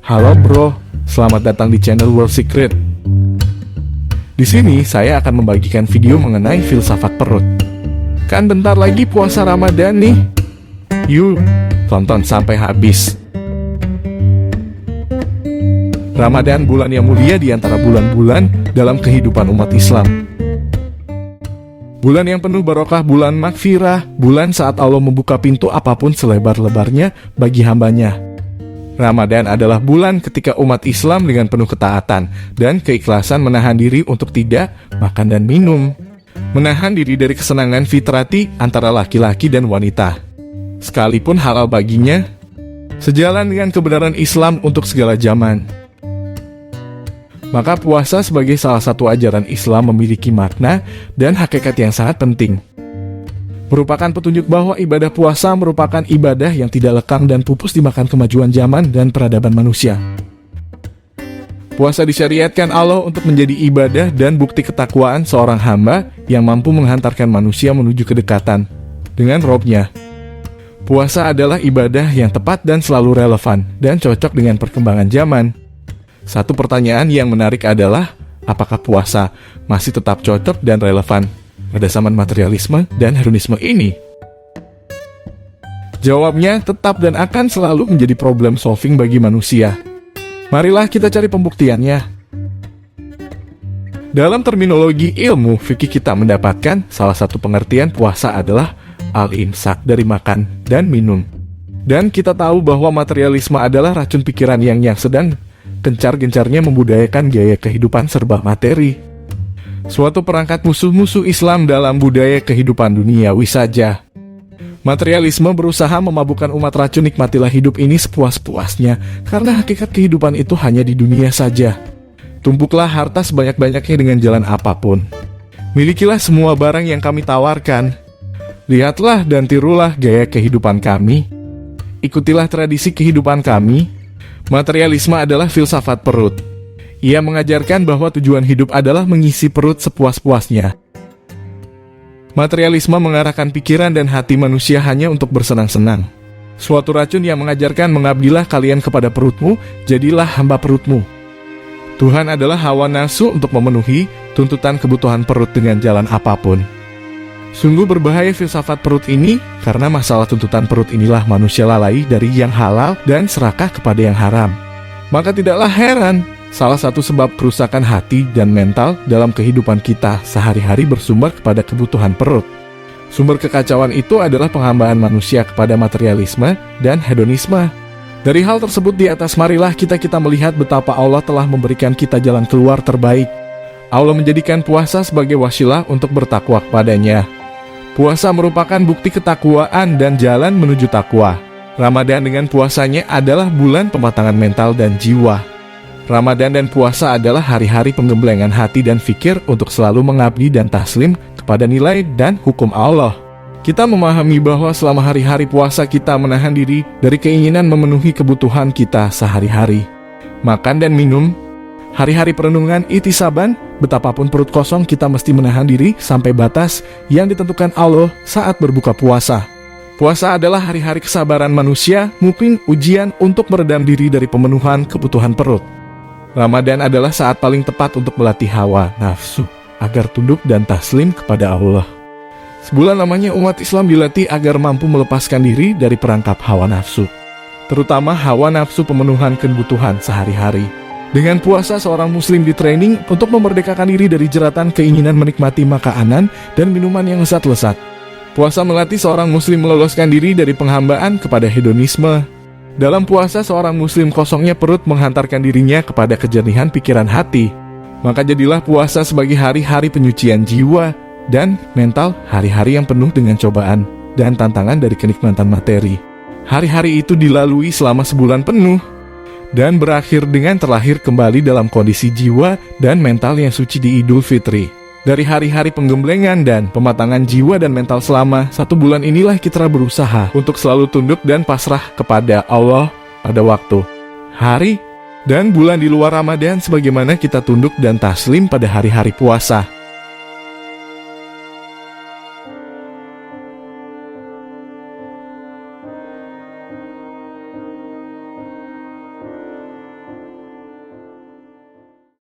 Halo bro, selamat datang di channel World Secret. Di sini saya akan membagikan video mengenai filsafat perut. Kan bentar lagi puasa Ramadan nih. Yuk, tonton sampai habis. Ramadan bulan yang mulia di antara bulan-bulan dalam kehidupan umat Islam. Bulan yang penuh barokah, bulan makfirah, bulan saat Allah membuka pintu apapun selebar-lebarnya bagi hambanya. Ramadan adalah bulan ketika umat Islam dengan penuh ketaatan dan keikhlasan menahan diri untuk tidak makan dan minum. Menahan diri dari kesenangan fitrati antara laki-laki dan wanita. Sekalipun halal baginya, sejalan dengan kebenaran Islam untuk segala zaman. Maka puasa sebagai salah satu ajaran Islam memiliki makna dan hakikat yang sangat penting. Merupakan petunjuk bahwa ibadah puasa merupakan ibadah yang tidak lekang dan pupus dimakan kemajuan zaman dan peradaban manusia. Puasa disyariatkan Allah untuk menjadi ibadah dan bukti ketakwaan seorang hamba yang mampu menghantarkan manusia menuju kedekatan dengan Robnya. Puasa adalah ibadah yang tepat dan selalu relevan dan cocok dengan perkembangan zaman. Satu pertanyaan yang menarik adalah, apakah puasa masih tetap cocok dan relevan pada zaman materialisme dan hedonisme ini? Jawabnya tetap dan akan selalu menjadi problem solving bagi manusia. Marilah kita cari pembuktiannya. Dalam terminologi ilmu fikih kita mendapatkan salah satu pengertian puasa adalah al-imsak dari makan dan minum. Dan kita tahu bahwa materialisme adalah racun pikiran yang sedang gencar-gencarnya membudayakan gaya kehidupan serba materi. Suatu perangkat musuh-musuh Islam dalam budaya kehidupan duniawi saja. Materialisme berusaha memabukkan umat racun nikmatilah hidup ini sepuas-puasnya, karena hakikat kehidupan itu hanya di dunia saja. Tumpuklah harta sebanyak-banyaknya dengan jalan apapun. Milikilah semua barang yang kami tawarkan. Lihatlah dan tirulah gaya kehidupan kami. Ikutilah tradisi kehidupan kami. Materialisme adalah filsafat perut. Ia mengajarkan bahwa tujuan hidup adalah mengisi perut sepuas-puasnya. Materialisme mengarahkan pikiran dan hati manusia hanya untuk bersenang-senang. Suatu racun yang mengajarkan mengabdilah kalian kepada perutmu, jadilah hamba perutmu. Tuhan adalah hawa nafsu untuk memenuhi tuntutan kebutuhan perut dengan jalan apapun. Sungguh berbahaya filsafat perut ini, karena masalah tuntutan perut inilah manusia lalai dari yang halal dan serakah kepada yang haram. Maka tidaklah heran, salah satu sebab kerusakan hati dan mental dalam kehidupan kita sehari-hari bersumber kepada kebutuhan perut. Sumber kekacauan itu adalah penghambaan manusia kepada materialisme dan hedonisme. Dari hal tersebut di atas, marilah kita melihat betapa Allah telah memberikan kita jalan keluar terbaik. Allah menjadikan puasa sebagai wasilah untuk bertakwa kepadanya. Puasa merupakan bukti ketakwaan dan jalan menuju takwa. Ramadan dengan puasanya adalah bulan pematangan mental dan jiwa. Ramadan dan puasa adalah hari-hari penggemblengan hati dan fikir untuk selalu mengabdi dan taslim kepada nilai dan hukum Allah. Kita memahami bahwa selama hari-hari puasa kita menahan diri dari keinginan memenuhi kebutuhan kita sehari-hari. Makan dan minum. Hari-hari perenungan itisaban, betapapun perut kosong kita mesti menahan diri sampai batas yang ditentukan Allah saat berbuka puasa. Puasa adalah hari-hari kesabaran manusia, mungkin ujian untuk meredam diri dari pemenuhan kebutuhan perut. Ramadan adalah saat paling tepat untuk melatih hawa nafsu agar tunduk dan taslim kepada Allah. Sebulan lamanya umat Islam dilatih agar mampu melepaskan diri dari perangkap hawa nafsu, terutama hawa nafsu pemenuhan kebutuhan sehari-hari. Dengan puasa, seorang muslim ditraining untuk memerdekakan diri dari jeratan keinginan menikmati makanan dan minuman yang lezat-lezat. Puasa melatih seorang muslim meloloskan diri dari penghambaan kepada hedonisme. Dalam puasa, seorang muslim kosongnya perut menghantarkan dirinya kepada kejernihan pikiran hati. Maka jadilah puasa sebagai hari-hari penyucian jiwa dan mental, hari-hari yang penuh dengan cobaan dan tantangan dari kenikmatan materi. Hari-hari itu dilalui selama sebulan penuh dan berakhir dengan terlahir kembali dalam kondisi jiwa dan mental yang suci di Idul Fitri. Dari hari-hari penggemblengan dan pematangan jiwa dan mental selama 1 bulan inilah kita berusaha untuk selalu tunduk dan pasrah kepada Allah pada waktu, hari, dan bulan di luar Ramadan sebagaimana kita tunduk dan taslim pada hari-hari puasa.